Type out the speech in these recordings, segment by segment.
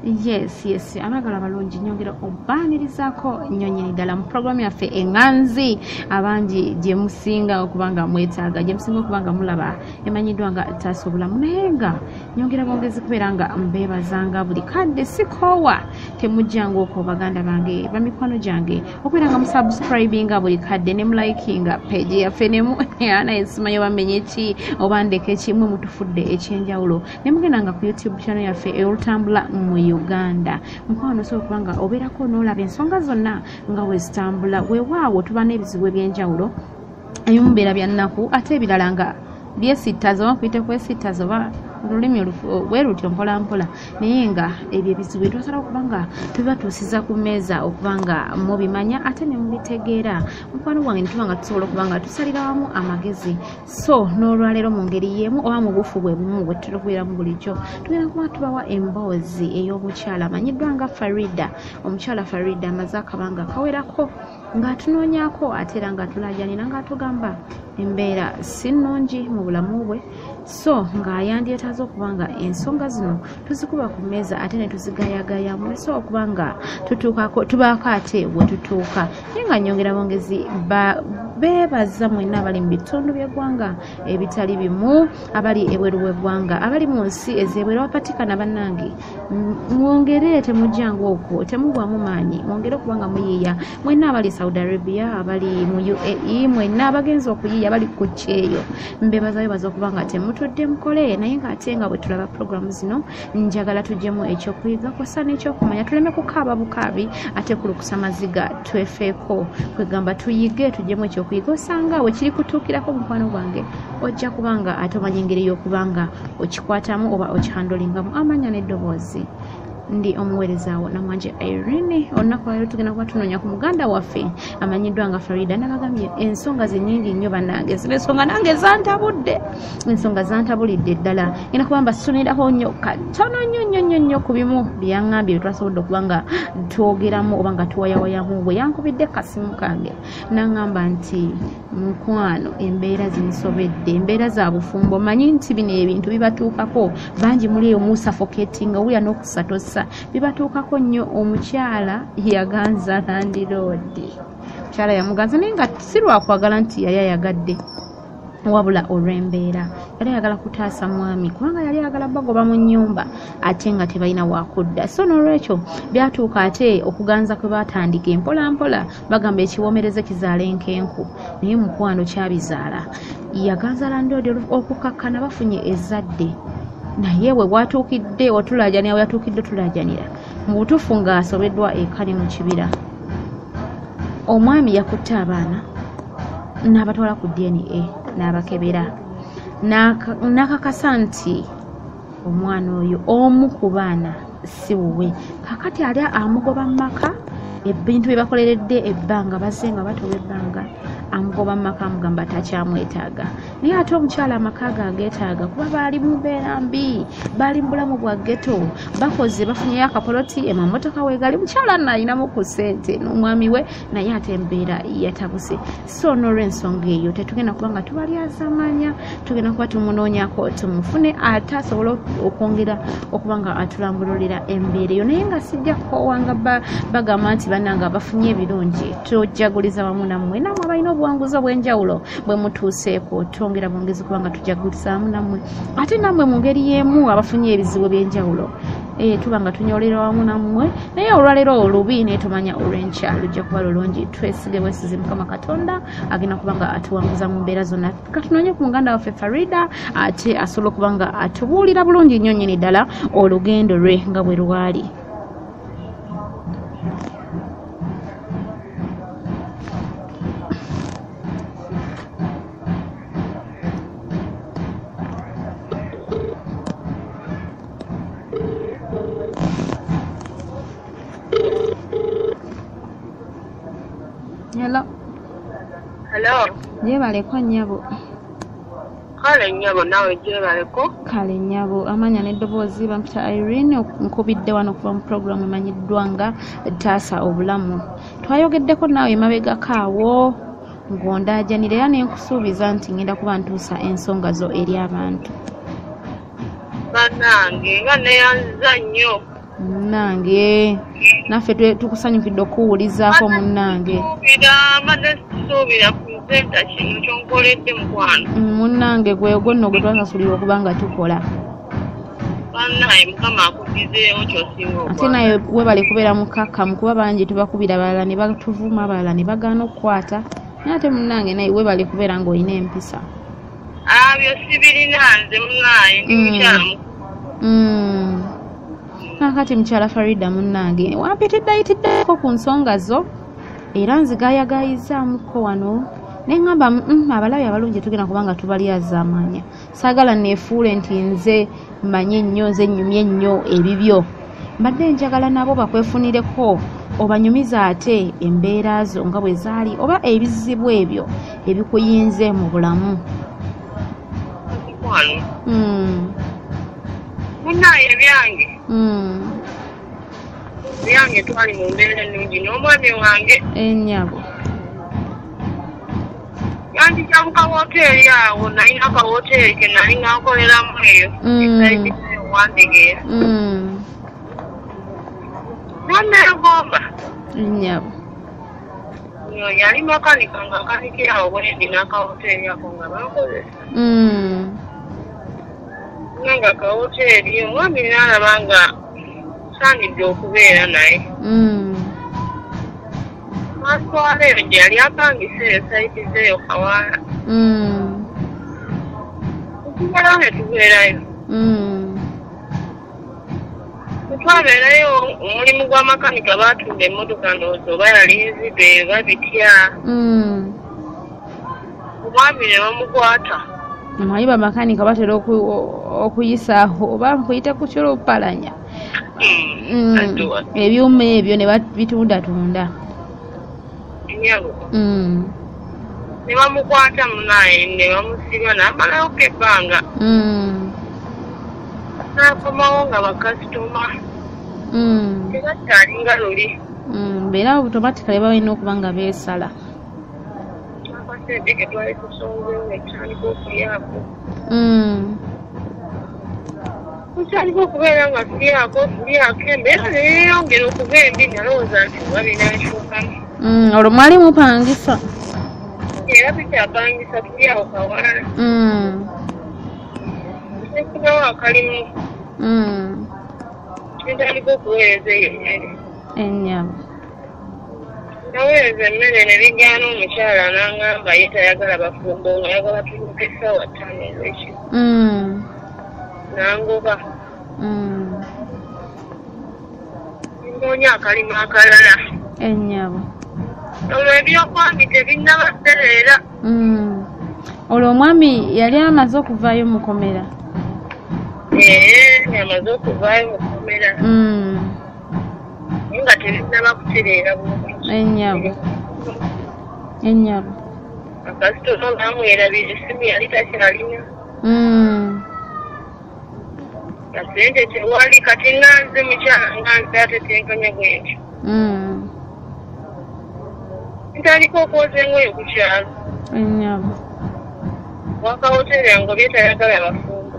Yes amagala balungi nyongera obanirizaako nnyonyini ddala mu programu yaffe eŋŋanzi abangi gye musinga okubanga mwetaaga gye musinga okubanga mulaba emanyiddwa nga taasa obulamu naye nga nyongera bongezi kubeera nga mbeebazanga buli kadde sikoowa temujjanga okwo baganda bange bamikwano gyange okubeera nga musubscribinga buli kadde ne mulayikinga page yaffe naye simanyi bamenye ki oba ndeke kimwe mutufudde ekyenjawulo ne mugenda nga ku YouTube channel yaffe ey'olutambula mu Uganda mukwano so kubanga obeerako n'olaba ensonga zonna nga wezitambula weewaawo tuba n'ebizibu eby'enjawulo ebimu beera bya nnaku ate ebirala nga byesittaza oba kuyite kwesittaza oba olulimi bwe lutyo mpolampola naye nga ebyo ebizibu twasala okubanga tubibatuusiza ku mmeeza okubanga mubimanya ate ne mubitegeera mukwano gwange netuba nga tusobola okubanga tusalira wamu amagezi so n'olwaleero mu ngeri y'emu oba mu bufu bwe bumu bwe tutera okubeeramu bulijjo tugenda kuba tubawa emboozi ey'omukyala amanyiddwa nga Farida omukyala Farida amaze akabanga kawerako ng'atunoonyako ate era ng'atulaajanira ng'atugamba embeera si nnungi mu bulamu bwe so ng'ayandyetaaze okubanga ensonga zino tuzikuba ku mmeeza ate ne tuzigayagayamu so okubanga tubaako ate we tutuuka naye nga nnyongera bongezi beebaza mwenna abali mu bitundu by'eggwanga ebitali bimu abali ebweru w'eggwanga abali mu nsi ez'ebweru abapatikana bannange mwongere temujjanga okwo temugwamu maanyi mwongere okubanga muyiiya mwenna abali Saudi Arabia abali mu UAE mwenna abagenzi okuyiiya bali ku kyeyo mbeebaza okubanga temutudde mukole naye ng'ate nga bwe tulaba programu zino njagala tujjemu ekyokuyiga kwasa n'ekyokumanya tuleme kukaaba bukaabi ate kulukusa maziga twefeeko kwegamba tuyige tujjemu ekyokuyiga osanga we kiri kutuukirako mukwano gwange ojja kubanga ate omanya engeri y'okubanga okikwatamu oba okihandolingamu amanya n'eddoboozi ndi omuweerezaawo Namwanje Irene olunaku lwaleero tugenda kuba tunoonya ku muganda waffe amanyiddwa nga Farida nabagambye ensonga ze nnyingi nnyo bannange zino ensonga nange zantabudde ensonga zantabulidde ddala ngenda kuba mbasoneraho nnyo katono nnyo ku bimu byaŋŋambye bye twasobodde okuba nga twogeramu oba nga tuwayawayamu bwe yankubidde kasimu kange n'aŋŋamba nti mukwano embeera zinsobedde embeera za bufumbo manyi nti bino ebintu bibatuukako bangi muli eyo musafoketinga wulya n'okusatosa bibatuukako nnyo omukyala yaganza landiroodi mukyala yamuganza naye nga si lwakwagala nti yali ayagadde wabula olw'embeera yali ayagala kutaasa mwami kubanga yali ayagala bagoba mu nnyumba ate nga tebalina wakudda so n'olwekyo byatuuka ate okuganza kwe baatandika empolampola bagamba ekiwoomereze kizaala enkenku naye mukwano kyabizaala yaganza landiroodi okukakkana bafunye ezzadde naye we bwatuukidde otulaajanira we yatuukidde tulaajanira mu butuufu ng'asobeddwa ekali mu kibira omwami yakutte abaana n'abatwala ku DNA n'abakebera n'akakasa nti omwana oyo omu ku baana si wuwe kakati ali amugoba mu maka ebintu bye bakoleredde ebbanga bazze nga batoba ebbanga amugoba mu maka amugamba takyamwetaaga naye ate omukyala amaka ge ageetaaga kuba baali mu mbeera mbi baali mu bulamu bwa ghetto bakoze bafunyeyo akapoloti emamotoka weegali mukyala nalinamu ku ssente n'omwami we naye ate embeera yatabuse so n'olw'ensonga eyo tetugenda kuba nga tubalyazaamanya tugenda kuba tumunoonyako tumufune ate asobole okwongera okuba nga atulambululira embeera eyo naye nga sijja kukowanga bagamba nti bannange abafunye ebirungi tujaguliza wamu nammwe nammwe abalina obuwanguzi obw'enjawulo bwe mutuuseeko twongera bwongezi kubanga tujagulizaamu nammwe ate nammwe mu ngeri y'emu abafunye ebizibu by'enjawulo tuba nga tunyolera wamu nammwe naye olwaleero olubi naye tumanya olw'enkya lujja kuba lulungi twesige bwesize Mukama Katonda agenda kuba nga atuwanguza mu mbeera zonna katunoonye ku muganda waffe Farida ate asobola okuba nga atubuulira bulungi nnyo nnyini ddala olugendo lwe nga bwe lwali. Hello. Jebaleko nnyabo. Kale nnyabo nawe jebaleko. Kale nnyabo amanya n'eddoboozi bampita Irene nkubidde wano kuva mu programu emanyiddwa nga taasa obulamu. Twayogeddeko naawe emabegako awo ng'ondaajanira era ne nkusuubiza nti ngenda kuba ntuusa ensonga zo eri abantu. Bannange nga neeyanza nnyo Munnange naffe tukusanyukidde okuwulizaako munnange. Suubira ku nsenta kino kyonkoledde mukwano. Munnange gwe nno gwe twasasulira okuba nga tukola. Bannaye Mukama akugizeewo ky'osinga ate naye webale kubeera mukakkamu kuba bangi tubakubira abalala ne batuvuma abalala ne bagaana okukwata. Naye ate munnange naye webale kubeera ng'olina empisa. Byo sibirina nze munnaaye ndi mukyala mukulu. Nakati mukyala Farida munnange wampitiddayitiddeko ku nsonga zo era nzigayagayizaamuko wano ne ŋŋamba abalabi abalungi tugenda kubanga tubalyazaamanya. Saagala neefuule nti nze mmanye nnyo nze nnyumye nnyo ebibyo. Mbadde njagala nabo bakwefunireko obanyumiza ate embeera zo nga bwe zaali oba ebizibu ebyo ebikuyinze mu bulamu. Munnaaye byange twali mu mbeera ennungi n'omwami wange ennyabo yandija mu kawoteeri awo nalina akawoteeri ke nali nkoleramu eyo esaidikeyo wandegeera nanneegomba ennyabo yali makanika nga akanikira awo bwendi n'akawoteeri ako nga bankozesa nga akawoteeri omwami n'alaba nga saanidde okubeera naye twatwala eyo gye yali apangisa eyo saiti zeeyo kawaala tukimalawo ne tubeerayo tetwabeerayo omulimu gwa makanika baatunda emmotoka ndowooza oba yali nzibe babitya omwami ne bamukwata. Omanyi bamakanika batera okuyisaaho oba nkuyite ku kyolopalanya ebyuma ebyo ne bitundatunda. Ne bamukwata munaye ne bamusiba n'amalayo ebbanga n'akomawo nga bakasitoma tebakyali luli mbeera automatically balina okuba nga beesala. Akasente ke twali tusonzeewo ne tutandika okulyako tutandika okubeera nga tulyako embeera ne yeeyongera okuba embi nalowooza nti oba binaakyukamu. Olwo mwali mupangisa? Era tukyapangisa tulyawo kawala nekubawo akalimu netandika okuweereza eyo emmere ennyama. naweereza emmere ne bigaana omukyala n'aŋŋamba ye tayagala bafumbo ng'ayagala tuluka essaawa 5 olwekiro n'angoba noonya akalimu akalala ennyama. olwo ebyokwambi tebinnabaddereera. Olwo omwami yali amaze okuvaayo mu komera? Yamaze okuvaayo mu komera nga tebinnaba kutereera bulungi. Ennyabo akasitoma baamwerabira essimu yali takyalina kasente tewali kati nganze mukyala nganze atetenkanya bwentyo ntandika okwoza engoye ku kyalo ennyabo wakawoteeri angobye tayagala bafumbo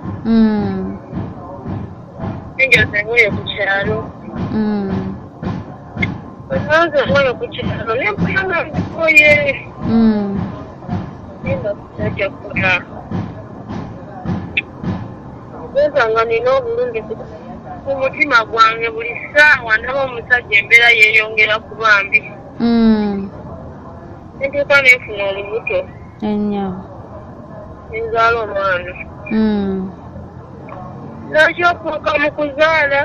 enjoza engoye ku kyalo bwenaza engoye ku kyalo nempuyanga nzikoye nga kutajja kukola ogeeza nga nina obulungi ku mutima gwange buli ssaawa ndaba omusajja embeera yeeyongera ku bambi netuuka neefuna olubuto ennyabo nenzaala omwana nakyofuuka mu kuzaala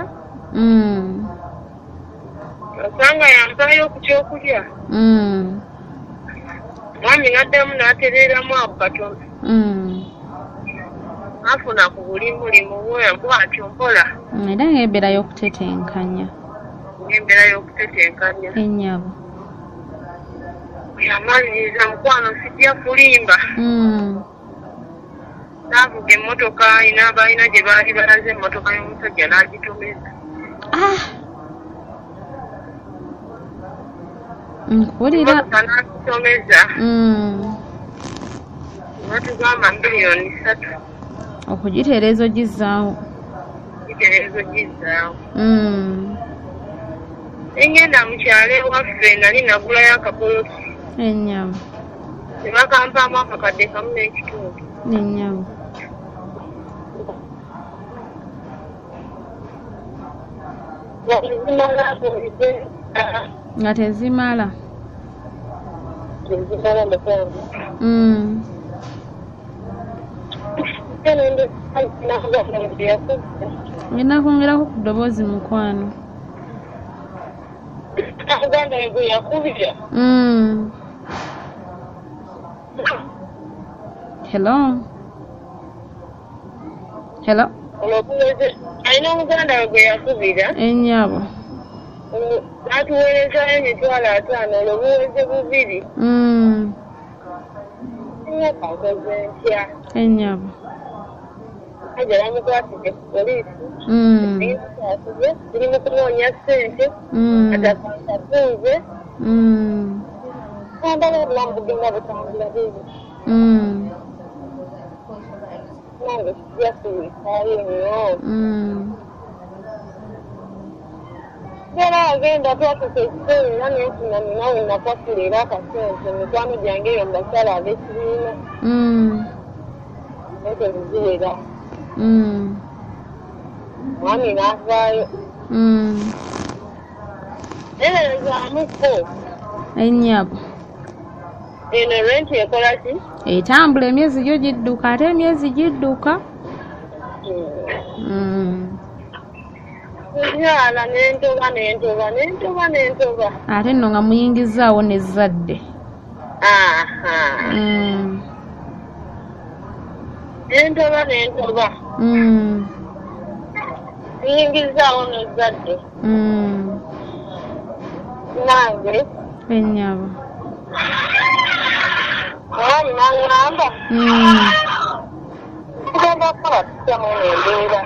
osanga yampaayo ku kyokulya mwami n'addamu n'atereeramu ako katono afuna ku buli mulimu bweyampu atyo mpola era ng'embeera y'okutetenkanya ennyabo yamaliriza mukwano sijja kulimba n'avuga emmotoka balina gye baali balaze emmotoka y'omusajja n'agitomeza nkuwulira n'agitomeza batugamba 3 miliyoni okugitereeza ogizaawo ekiteerezo gizzaawo. Engenda mu kyalo ewaffe nali nagulayo akapolosi. Ennyabo. Ne bakampaamu akakadde kamu n'ekitundu. Ennyabo. Nga tezimala. Ngenda kwongerako ku ddoboozi mukwano. Hello. Hello. Alina omuganda we gwe yakubira. Ennyabo. N'atuweerezayo emitwalo 5 olwo buweze 2. Kakoze ntya. Ennyabo. Ajja bamukwatidde ku poliisi. Tuli mu kunoonya ssente. Atakunze. Kambala obulamu bugenda butambula bibi. Nange kijja kuwikaayo nnyo. Era agenda twatuka ekitebe era nenfuna ninawe nakwasula era akasente mikwano gyange eyo mbakyala ab'ekibiina. Ente ziziwera. Mwami n'avaayo. Erezaamuko. Ennyabo. Eno renti ekola ki? Etambula emyezi gyo gidduka ate emyezi gidduka. Kubyala n'entoba. Ate nno nga muyingizaawo n'ezzadde. Entoba. Muyingizaawo n'ezzadde. Nange. Ennyabo. Mwami n'aŋŋamba. Tugenda kukola tutya mu embeera.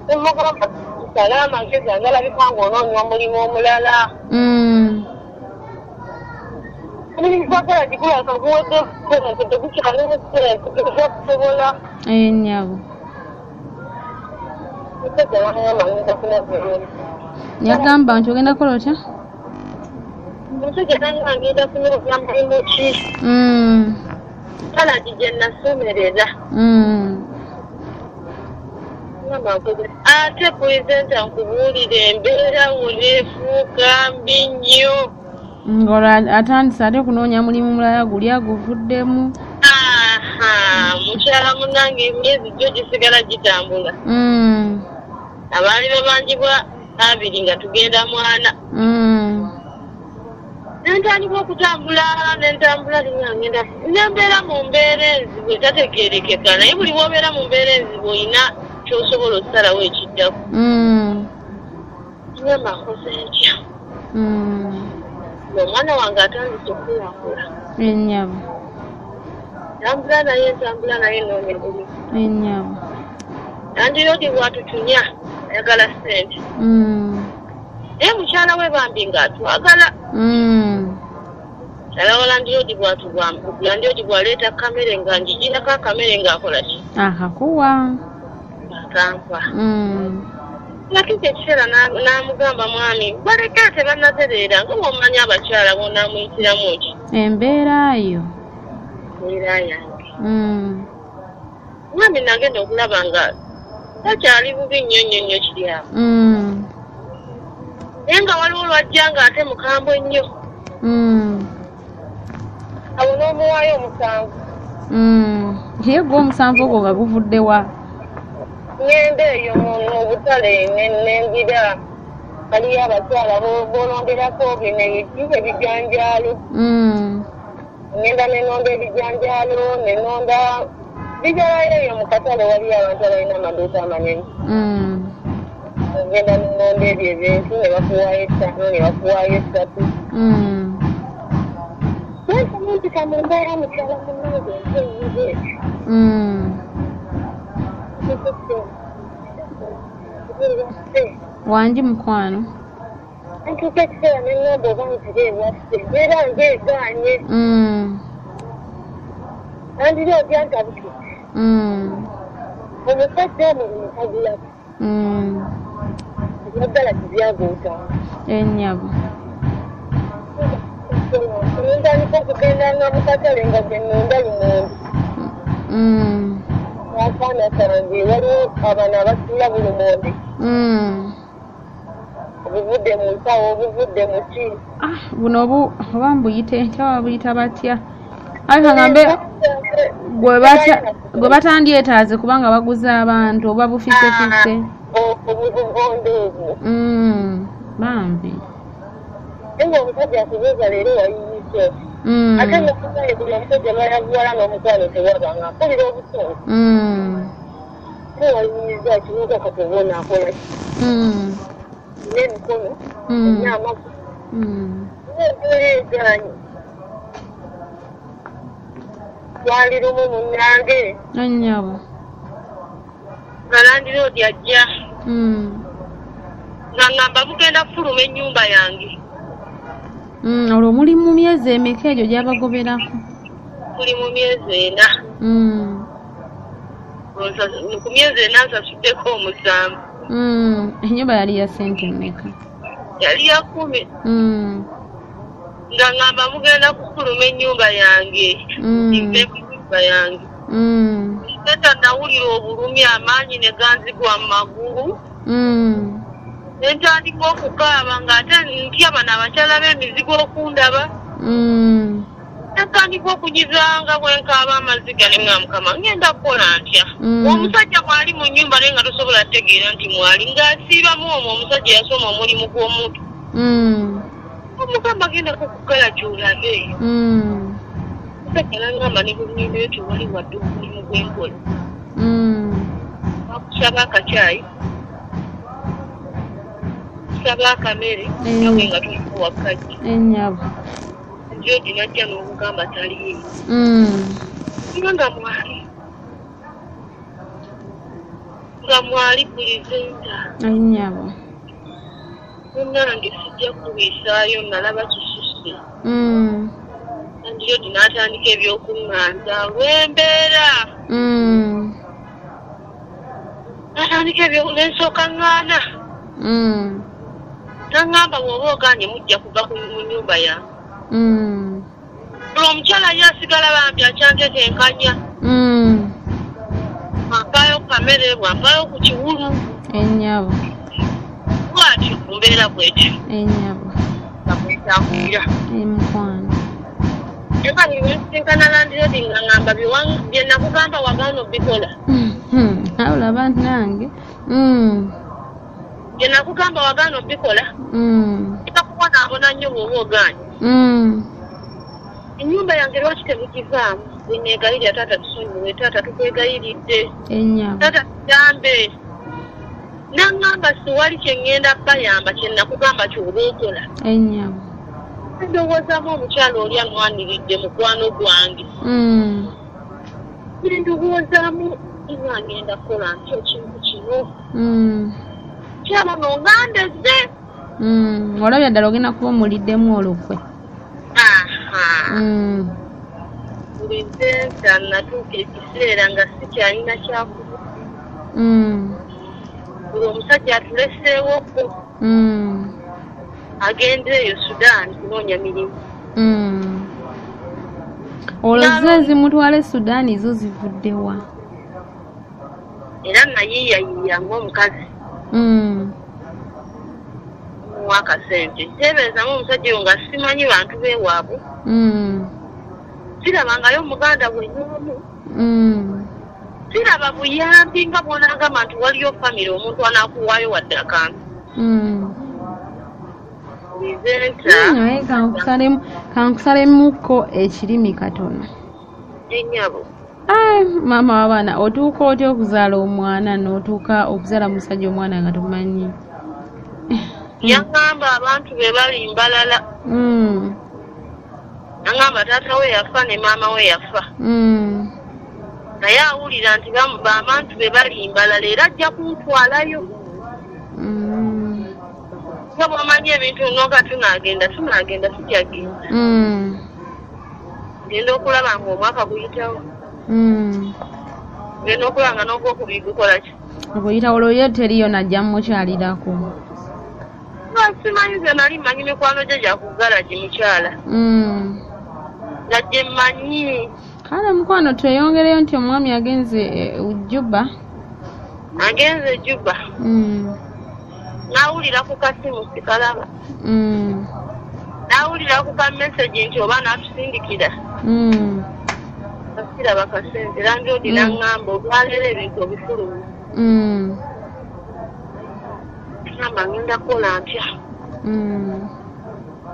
Temugamba tusale amagezi agalabika ng'onoonya omulimu omulala. Ebisagala gigula kaguwedde ssente tegukyalimu ssente tegujja kusobola. Ennyabo. Musajja wamuyamba ngenda kunazeera. Yagamba nti ogenda kukola otya? Omusajja nanga ngenda kunonya mulimu ki? Kala gye nasomerera. Ate pulezidenti ankubuulire embeera wo neefuuka mbi nnyo. Ng'olwo atandise ate kunoonya mulimu mulala guli aguvuddemu. Mukyala munnange emyezi gyo gisigala gitambula. Abaali babanjibwa 2 nga tugenda 4. Nentandika okutambula ngenda nembeera mu mbeera enzibu etategeerekeka naye buli wobeera mu mbeera enzibu olina kyosobola okusalawo ekiddako. Nyama akoze ntya. Omwana wange atandise okukulakula. Ennyabo. Ntambula naye noonya mulimu. Ennyabo. Nandirodi bwatutunya ayagala ssente. Naye mukyala we bambi ng'atwagala. Alawo landirodi bw'aleeta kamere nga njigirako akamere ng'akola ki? Akakuwa. Akampa. Nakijja ekiseera n'amugamba mwami baleka tebannatereera nga bw'omanyi abakyala bonaamuyitiramu ki? Embeerayo. Embeera yange. Mwami nagenda okulaba nga takyali bubi nnyo kiri awo. Naye nga waliwo lwajja ng'ate mukambwe nnyo. Awo n'omuwaayo 7. Ye gwe 7 ogwo nga guvudde wa? Ngenda eyo mu butale nengira waliyo abakyala boolonderako bino ebijanjaalo. Ngenda nenonda ebijanjaalo nenonda bijalayo eyo mu katale waliyo abantu abalina amaduuka amanene. Ngenda nenonda ebyo ebintu ne bakuwaayo 5 ne bakuwaayo 3. Nti kamumbeera mukyala munnange nteyize. Wangi mukwano. Ntuuka ekiseera nengamba oba nzire ewaffe era ngeegaanye. Nandiri otya ntabukidde. omusajja omulimu kagulaku naddala kibyagoota ennyabo ntandika okugendanga mu katale nga genonda lumonde akaana kange waliwo abana abasula bulumonde obuvudde mu nsawo obuvudde mu ki buno oba mbuyite ntya wabuyita batya ate ngambe gwe batandyetaaze kubanga baguza abantu oba bufisefise obugonde obwo bambi nga omusajja akubuuza leero wayiyise ate nakugaye buli omusajja bayavuwala n'omukwano tewabanga mpulira obusungu tewayiyiza kibuuka katobona akola n'emikono n'amagulu n'entuleegaanyi lwali lumu munnange annyabo nga landiroodi ajja nga ngamba mugenda kufuluma ennyumba yange olwo muli mu myezi emeka egyo gyabagoberako tuli mu myezi 4 ku myezi 4 nsasuddeko 7 ennyumba yali ya sente mmeka yali ya 10 nga ngamba mugenda kufuluma ennyumba yange nve mu nnyumba yange neta nawulira obulumi amaanyi ne ganzigwa mu magulu nentandika okukaaba ng'ate ntya bano abakyala b'emizigo okundaba netandika okunyizanga bwenkaaba amaziga ne mwamukama ngenda kukola ntya omusajja mwali mu nnyumba naye nga tosobola kutegeera nti mwali ng'asiibamu omwo omusajja yasoma omulimu gw'omuntu omugamba agendako okukala gy'olabe omusajja nangamba ne bunyumba yo tewali wadde omulimu gw'enkola bakusaba akacyayi saba akamere nawe nga tuliko wakati ennyabo jodi najja n'okugamba taliyo nga mwali pulezenta ennyabo munnange sijja kubiisaayo nalaba kisuse jodi n'atandika ebyokuŋŋanza lwembeera n'atandika n'ensooka ŋŋaana nangamba bw'oba ogaanye mujja kuva mu nnyumba yange buli omukyala yasigala bambi akyantetenkanya bwampaayo ku kamere bwampaayo ku kiwulu ennyabo bwatyo kumbeera bwetyo ennyabo nga bwetambulira emukwano eka niwensinkana landirodi nga ngamba bye nakugamba wagaana obikola awulaba nange bye nakugamba wagaana obikola ekakubonaabona nnyo bw'oba ogaanye ennyumba yange lwaki temukivaamu bweneegayirira taata tusonyiwe taata tukwegayiridde taata tugambe nangamba siwali kyeŋŋenda bayamba kye nakugamba ky'oba okola ennyabo ndowoozaamu omukyala oli anwaniridde mukwano gwange ndowoozaamu nga ngenda kukola ntyo kintu kino kyaba nongandeze olabya ddala ogenda kuba omuliddemu olukwe buli nzenta natuuka ekiseera nga sikyalina kyakuba buli omusajja atuleseewoko agenda eyo sudaani kunoonya mirimu olwo zo ezimutwala e sudaani zo zivuddewa era nayiiyayiiya ng'omukazi muwa akasente teebeezamu omusajja oyo nga simanyi bantu beewaabwe sirabangayo omuganda bwennyumu siraba buyambi nga bwonagamba nti waliyo famire omuntu anaakuwaayo wadde akantu naye kankusalemukko ekirimi katono ennyabo maama w'abaana otuuka otya okuzaala omwana n'otuuka okuzaala musajja omwana nga tomanyi yagamba abantu be bali mbalala yagamba taata we yafa ne maama we yafa naye awulira nti abantu be bali mbalala era ajja kuntwalayo nga bwamanyi ebintu noga tunagenda sijagenda ngenda okulaba nga omwaka guyitawo ngenda okulanga n'ogwokubiri gukola ki okuyita olwo ye teriyo najja mukyalirako simanyi ze nali mmanyi mikwano gye gyakuggala gimukyala nga gye mmanyi kale mukwano tweyongereyo nti omwami agenze Juba agenze Juba nawulira ku kasimu sikalaba nawulira ku ka message nti oba natusindikira asiraba kasente landiodi naŋŋamba olwaleero ebintu obifulumu ngamba ngenda kukola ntya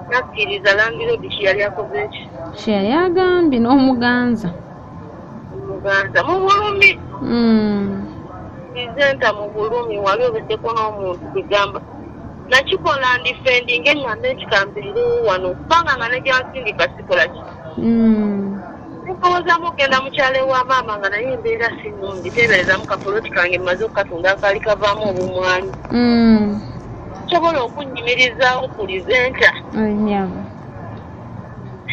nakkiriza landiodi kyeyali akoze ki kyeyali agambye n'omuganza mu bulumi prizenta mu bulumi wali obeddeko n'omuntu kwegamba nakikola ndifendinga eŋŋanda ekikambiire wano kubanga nga negyansindika sikola ki nkowoozamu okgenda mukyale wa maama nga naye embeera si nnungi teeberezamu kapoloti kange mmaze okukatunda akaali kavaamu obumwanyi sobola okunnyimirizaawo pulizenta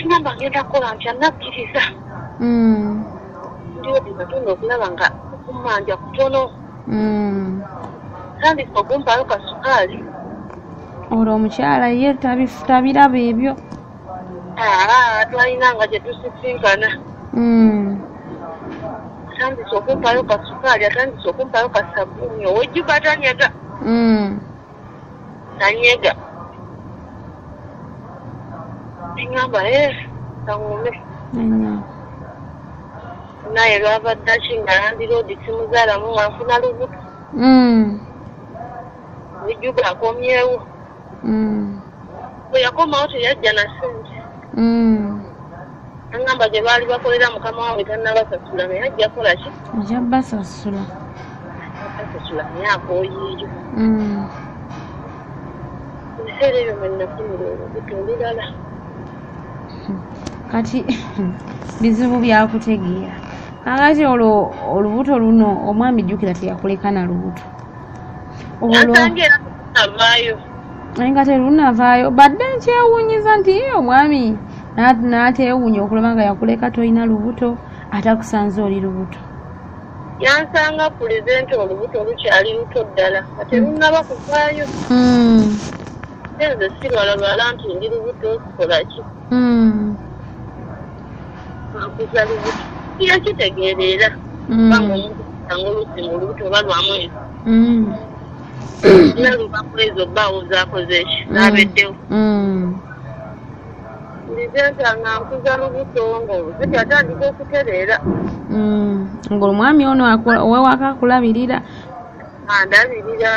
ngamba ngenda kukola ntya nakkiriza ndiodi katonda okulaba nga okummanja kutono tandika okumpayo kasukaali olwo omukyala ye tabiraba ebyo twalinanga gye tusisinkana atandise okumpayo kasukaali atandise okumpayo kasabuuni owejjuba tanyega tanyega eŋŋamba kaŋume naye lwabadde ki nga landiroodi simuzaalamu wanfuna lubuto ejjuba akomyewo bwe yakomawo teyajja na sente aŋŋamba gye baali bakolera mukama wawe tannabasasula naye ajja kola ki ajja basasula naye akooyiiyo ebiseera ebyo mwe nafunira olubuto olulala kati bizibu byakutegeera kakati olwo olubuto luno omwami jjukira teyakuleka na lubuto yasangeera avaayo naye nga terunavaayo badde nkyewuunyiza nti ye omwami n'ateewuunya okulaba nga yakuleka tolina lubuto atakusanze oli lubuto yansanga pulezenta olubuto lukyali luto ddala nga terunaba kuvaayo nze sirwalabala nti ndi lubuto okukola ki akuza lubuto yakitegeerera kubanga omuntu kusanga olusi mu lubuto oba lwa mwezi naluba mwezi obbaawo zaakoze ki naabeddewo pulezenta nga nkuza lubuto ng'oluziti atandika okutereera ng'omwami ono owewaka akulabirira andabirira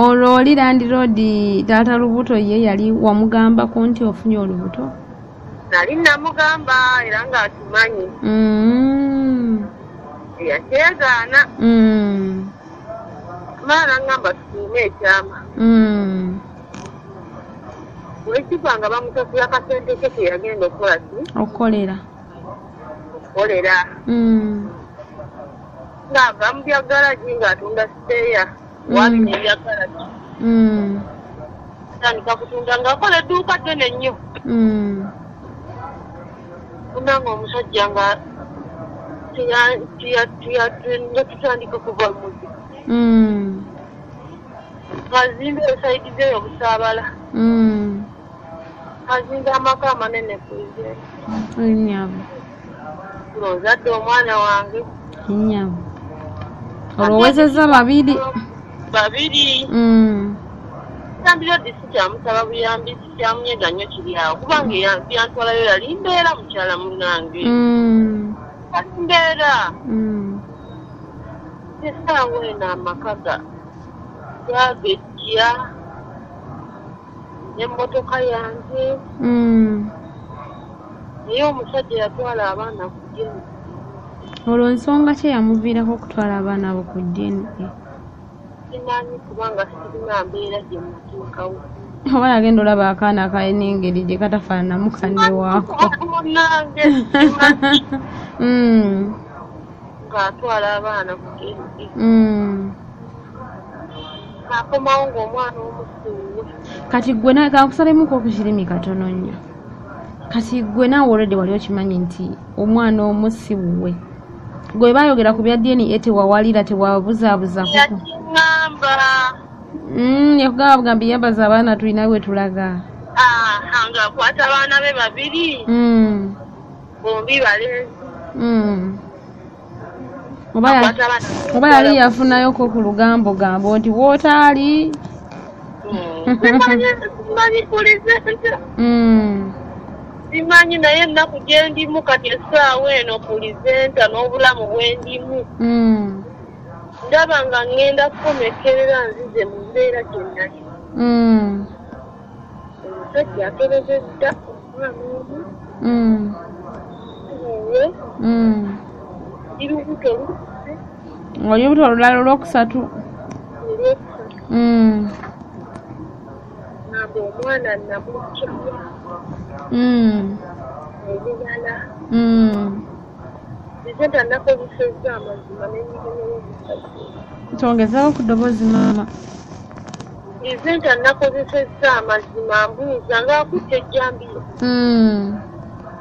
olwo oli landiroodi taata lubuto ye yali wamugambako nti ofunye olubuto nali namugamba era ng'atumanyi yakyegaana mala naŋŋamba tukuume ekyama olwekigwa nga bamusasula kasente ke keyagenda okukola ki okukolera ng'ava mu bya galagi ng'atunda siteeya wabina ebya galagi atandika kutunda ng'akola edduuka ddene nnyo funa ng'omusajja nga tutandika kuva muzi kazimba esaidi zeyo obusaabala kazimba amaka amanene kuize enyavu ozadde omwana wange enyavu olowezeza babiri landiroodi sikyamusaba buyambi sikyamunyega nnyo kiri awo kubanga byantwalayo yali mbeera mukyala munnange kati mbeera esaawa eno amaka gagejja n'emmotoka yange naye omusajja yatwala abaana ku ddini olwo nsonga ki yamuviirako okutwala abaana abo ku ddini simanyi kubanga sirina mbeera gye mutuukawo oba yagenda olaba akaana kalina engeri gye katafaananamu kanne waako munnange ng'atwala abaana ku ddini akomawo ng'omwana omusuuwe kati gwe kakusalemuko okukirimi katono nnyo kati gwe naawe olwedde wali okimanyi nti omwana omu si wuwe gwe bayogera ku bya DNA tewawalira tewabuzaabuza kuko yakingamba yakugamba bugambi yambaza abaana tulina we tulaga nga akwata abaana be babiri bombi balenzi oba yali yafunayoko ku lugambo gambo nti wootaali simanyi pulizenta simanyi naye ennaku gye ndimu kati essaawa eno pulizenta n'obulamu bwe ndimu ndaba nga ŋŋenda kukomekerera nzize mu mbeera gye nali omusajja aterebezza omwana omu tuwe ndi lubuto lukuse oli lubuto olulala olwokusatu namba omwana namukirwa obulala nzenta nakozesezza amazima n'enyigonyera omusajja tongezako ku ddoboozi maama nzenta nakozesezza amazima mbuuza ng'akutte ejjambiya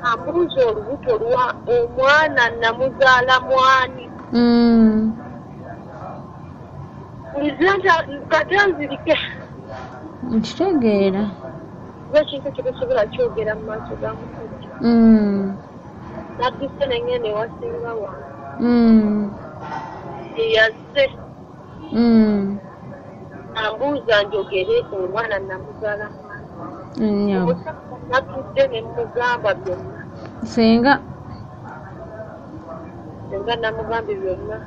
ambuuza olubuto lwa omwana namuzaala mwani nzenta katanzirike nkitegeera ekintu kyetusobola kyogera mu maaso ga musajja nadduse nengenda ewasinga wange eyazze ambuuza njogere omwana namuzaala mwani natudde ne mugamba byonna senga namugambye byonna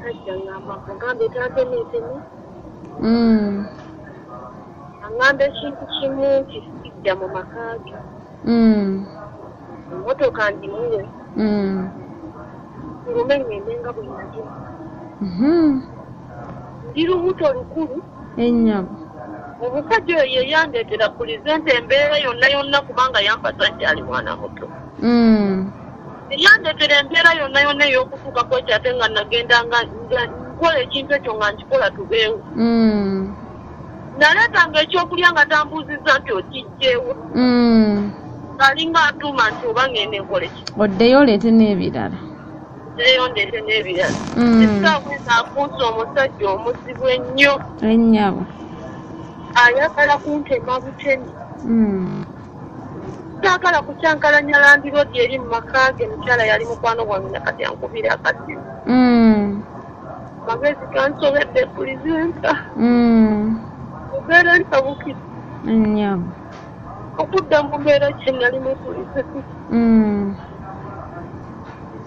ajja ngamba mugambe tateneetene aŋŋamba ekintu kimu nti sidda mu maka ge emmotoka ndimuwe tulume ŋŋende nga bwe nali ndi lubuto lukulu ennyabo omusajja oyo yeyandeetera pulizenta embeera yonna yonna kubanga yampasa nti ali mwana muto eyandeetera embeera yonna yonna ey'okutuuka kwekyo ate nga nagenda nga nkola ekintu ekyo nga nkikola tubeewo naleetanga ekyokulya nga tambuuzizza nti okijjeewo alinga atuuma nti oba ngende nkole ki oddeyo oleete n'ebirala eyo ndeete n'ebirala essaawa eno akunsa omusajja omuzibu ennyo ennyabo ayagala kuntema butemi saagala kukyankalanya landiroodi eri mu maka ge mukyala yali mukwano gwange nakati ankubira akasimu magezi gansobedde pulizenta mbeera ntabukire ennyabo okudda mu mbeera kye nali mu pulizenta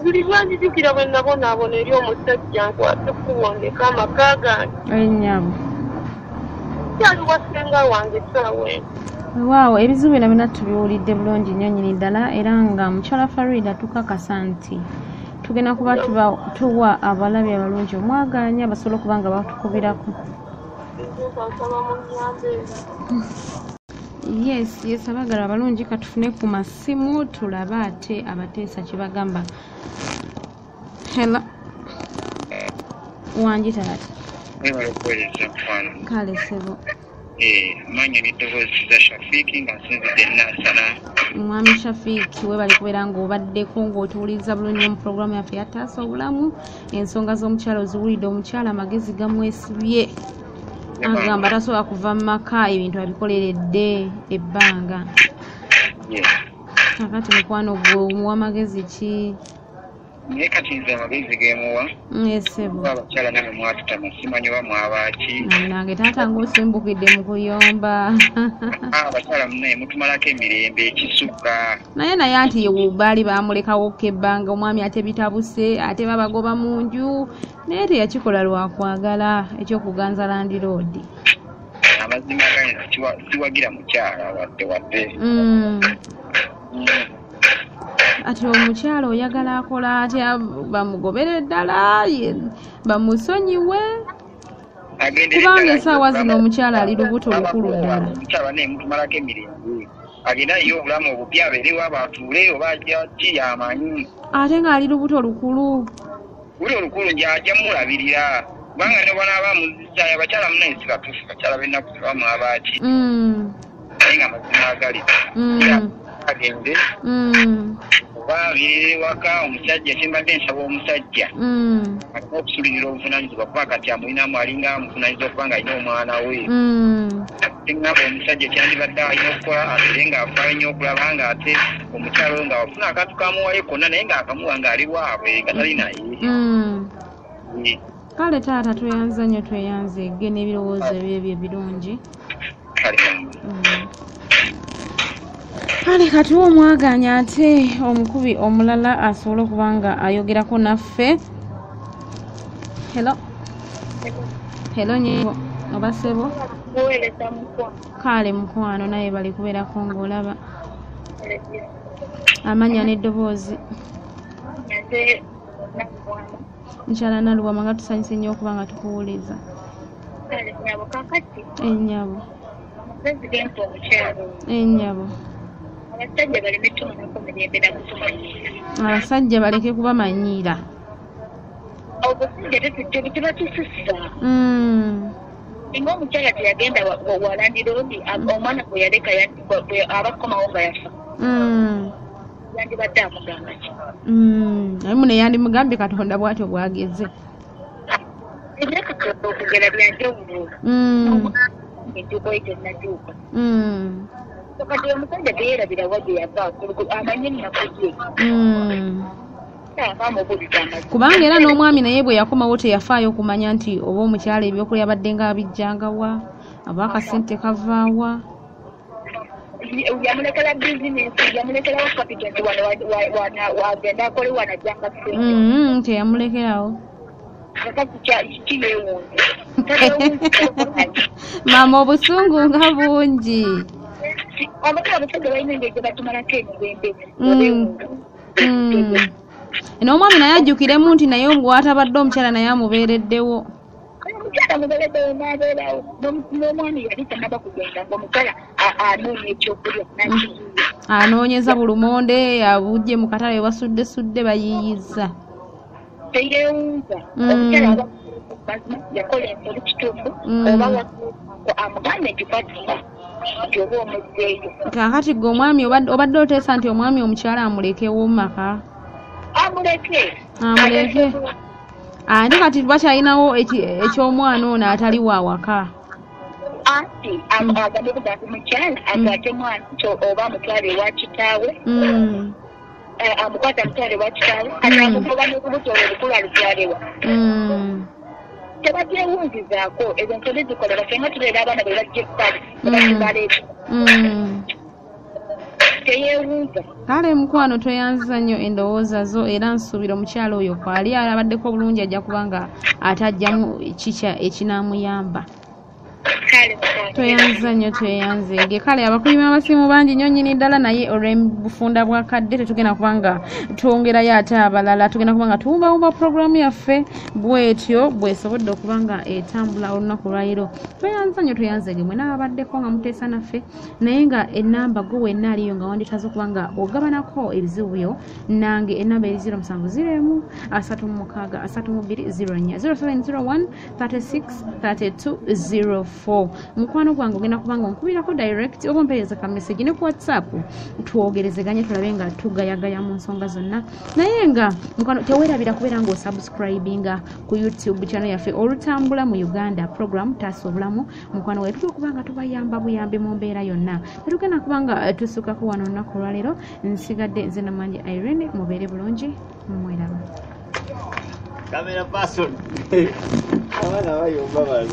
buli lwanjijukira bwe nabonaabona eri omusajja nkwate kuwondeka amaka gange ennyabo kyali wasenga wange essaawa eno waawo ebizibu bino bina tubiwulidde bulungi nnyo nnyini ddala era nga mukyala Farida tukakasa nti tugenda kuba tuwa abalabi abalungi omwaganya basobole okuba nga batukubirako yes abagala abalungi katufune ku masimu tulabe ate abateesa kye bagamba hela wangi taata kale sebo manyi n'eddoboozi za Shafiki nga nsinzidde Nansana. Mwami Shafiki we bali kubeera ng'obaddeko ng'otuwuliriza bulungi mu pulogulaamu yaffe ya Taasa Obulamu ensonga z'omukyala oziwulidde omukyala amagezi gamwesibye agamba tasobola kuva mu maka ebintu abikoleredde ebbanga kakati mukwano gwe omuwa magezi ki naye kati nze amagezi gemuwa esebo abakyala namwe mwatutama simanyi oba mwabaki nange taata ng'osimbukidde mu kuyomba abakyala munaye mutumalako emirembe ekisukka naye anti baali bamulekawokko ebbanga omwami ate bitabuse ate babagoba mu nju naye teyakikola lwakwagala ekyokuganza landiroodi amazima ganza siwagira mukyala wadde ati omukyala oyagala akola atya bamugobere ddala bamusonyiwe kubanga essaawa zino omukyala ali lubuto lukulu ddala omukyala naye mutumalako emirembe agenda yo obulamu obupya abeerewo abatuule oba ki yamanyi ate ng'ali lubuto lukulu buto lukulu gyajja mulabirira kubanga ne banaaba muzisaya abakyala munaye si batuufu bakyala bennaku tebamu abaki naye nga mazima agali agende Baabiri waka omusajja simbadde nsaba omusajja. Okusulirira obuvunaanyizibwa kuba kati amulinamu alinga amuvunaanyizibwa kubanga alina omwana we. Singamba omusajja kyandibadde alina okukola abeere ng'afaayo nnyo okulaba nga ate omukyalo nga wafuna akantu kamuwayo konna naye ng'akamuwa ng'ali bwabwe nga tali naye. Kale taata tweyanza nnyo tweyanzeege n'ebirowoozo byebyo ebirungi. Kale katuwa omwaganya ate omukubi omulala asobole okuba nga ayogerako naffe. Hello nyebo oba ssebo? Kale mukwano naye bali kubeerako ng'olaba. Amanya n'eddoboozi. Nkyala Naluwama nga tusanyuse nnyo okuba nga tukuwuliza. Ennyabo. Ennyabo. Abasajja baleke kubamanyiira. Singa omukyala teyagenda walandiroodi omwana gwe yaleka abakomawo nga yafa yandibadde amugamba ki? Naye muno yandimugambye Katonda bw'atyo bwageze. Ebyakakaba okugera byanjawulo entuuko ye tennakyuka. Kati omusajja teyeerabira wa gye yava amanye ennaku ze. Kubanga era n'omwami naye bwe yakomawo teyafaayo okumanya nti oba omukyala ebyokulya badde nga abijjangawa aba akasente kavaawa. Yamulekera bizinesi, yamulekerawo kapitenti wagenda akole wanajjanga sente. Teyamulekerawo. Kakati kiyewunze. Maama obusungu nga bungi. Abasajja balina engeri gye batumalako emirembe. N'omwami naye ajjukiremu nti naye ng'atabadde omukyala naye amubeereddewo. Omukyala mubeereddewo n'abeerawo n'omwami yali tannaba kugenda ng'omukyala anoonya ekyokulya n'akizuula. Anoonyeza bulumonde abujje mu katale basudde bayiiyizza. Teyewunza omukyala aba yakola ensolo kituufu oba amugambe nti kwatira nti oba omuzzeeyo. Kaakati gwe omwami obadde oteesa nti omwami omukyala amulekewo mu maka. Amuleke. Ate kati bakyalinawo eky'omwana ono atali wa waka. Anti agambe kugamba omukyala akwate mwana oba amutwale ewa kitaawe. Amukwata amutwale ewa kitaawe kati amugoba n'olubuto olukulu alutwalewa. Tebabyewunzizaako ezo nsolo zikolera senga tubeera abaana bwe bajja ekkale nebakibaleeta. Teyewunza. Kale mukwano tweyanza nnyo endowooza zo era nsuubira omukyala oyo kwali alabaddeko bulungi ajja kubanga atajjamu kikya ekinaamuyamba. Tweyanza nnyo tweyanzeege. Kale abakulima abasimu bangi nnyo nnyini ddala naye olw'ebufunda bwakadde tetugenda kubanga twongerayo ate abalala tugenda kubanga tuwumbawumba puroguramu yaffe bwetyo bwesobodde okuba nga etambula olunaku lwaleero. Tweyanza nnyo tweyanzeege mwe n'ababaddeko nga muteesa naffe naye nga ennamba gwe wenna aliyo nga wanditaze okuba nga ogabanako ebizibu byo nange ennamba eri 0701 36 32 04 0701 36 32 04. Mukwano gwange ogenda kubanga onkubirako direct oba ompeereza ka message ne ku WhatsApp twogerezeganye tulabe nga tugayagaya mu nsonga zonna naye nga mukwano teweerabira kubeera ng'osubscribinga ku YouTube channel yaffe olutambula mu Uganda program Taasa Obulamu. Mukwano wetu tukubanga tubayamba buyambi mu mbeera yonna tetugenda kubanga tusukako wano olunaku olwaleero. Nsigadde nze Namanje Irene mubeere bulungi mweraba. Camera person. Abana bayomba bali.